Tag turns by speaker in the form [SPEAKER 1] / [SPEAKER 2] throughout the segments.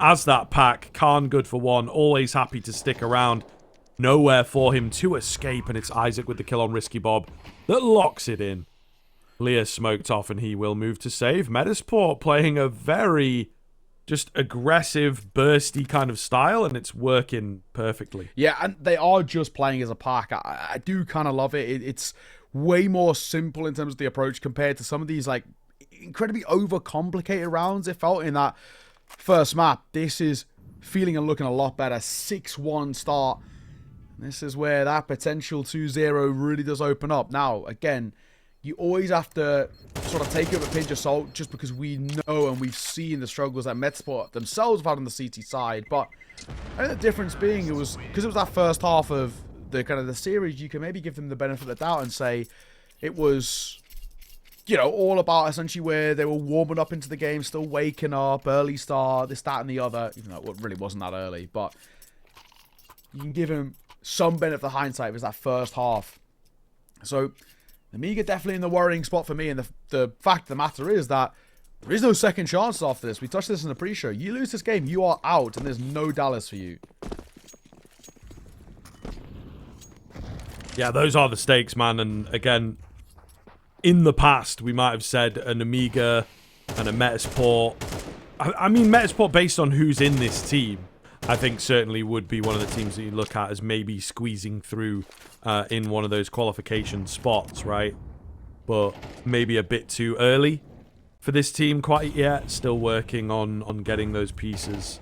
[SPEAKER 1] as that pack. Khan good for one, always happy to stick around. Nowhere for him to escape, and it's Isaac with the kill on Risky Bob that locks it in. Leah smoked off, and he will move to save. Metasport playing a very just aggressive, bursty kind of style, and it's working perfectly.
[SPEAKER 2] Yeah, and they are just playing as a pack. I do kind of love it. It's way more simple in terms of the approach compared to some of these like incredibly overcomplicated rounds it felt in that first map. This is feeling and looking a lot better. 6-1 start. This is where that potential 2-0 really does open up. Now, again, you always have to sort of take it with a pinch of salt just because we know and we've seen the struggles that Metasport themselves have had on the CT side. But I think the difference being it was because it was that first half of the kind of the series, you can maybe give them the benefit of the doubt and say it was, you know, all about essentially where they were warming up into the game, still waking up, early start, this, that, and the other, even though it really wasn't that early. But you can give him some benefit of hindsight. It was that first half. So Amiga definitely in the worrying spot for me, and the fact of the matter is that there is no second chances after this. We touched this in the pre-show. You lose this game, you are out, and there's no Dallas for you.
[SPEAKER 1] Yeah, those are the stakes, man. And again, in the past, we might have said an Amiga and a Metasport. I mean, Metasport, based on who's in this team, I think certainly would be one of the teams that you look at as maybe squeezing through in one of those qualification spots, right? But maybe a bit too early for this team quite yet. Still working on getting those pieces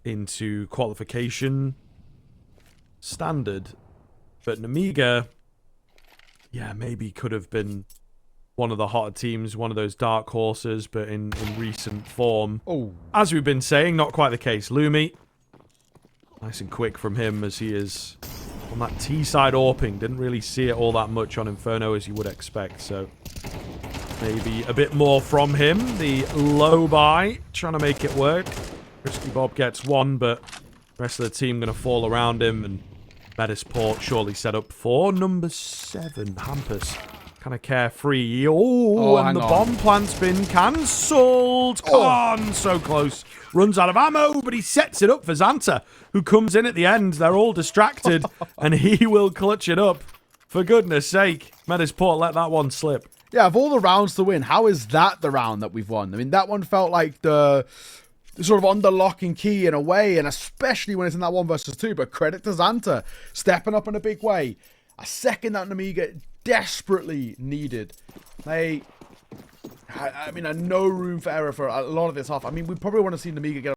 [SPEAKER 1] into qualification standard. But Amiga, yeah, maybe could have been one of the hotter teams, one of those dark horses, but in recent form.
[SPEAKER 2] Oh,
[SPEAKER 1] As we've been saying, not quite the case. Lumi, nice and quick from him as he is on that T-side AWPing. Didn't really see it all that much on Inferno as you would expect, so maybe a bit more from him. The low buy, trying to make it work. Risky Bob gets one, but the rest of the team going to fall around him, and Metasport surely set up for number 7, Hampus. Kind of carefree. Oh, and the bomb plant's been cancelled. Khan, so close. Runs out of ammo, but he sets it up for Xanta, who comes in at the end. They're all distracted, and he will clutch it up. For goodness sake, Metasport let that one slip.
[SPEAKER 2] Yeah, of all the rounds to win, how is that the round that we've won? I mean, that one felt like the sort of under lock and key in a way, and especially when it's in that 1 versus 2. But credit to Xanta, stepping up in a big way. A second that Amiga desperately needed. I mean, no room for error for a lot of this half. I mean, we probably want to see Amiga get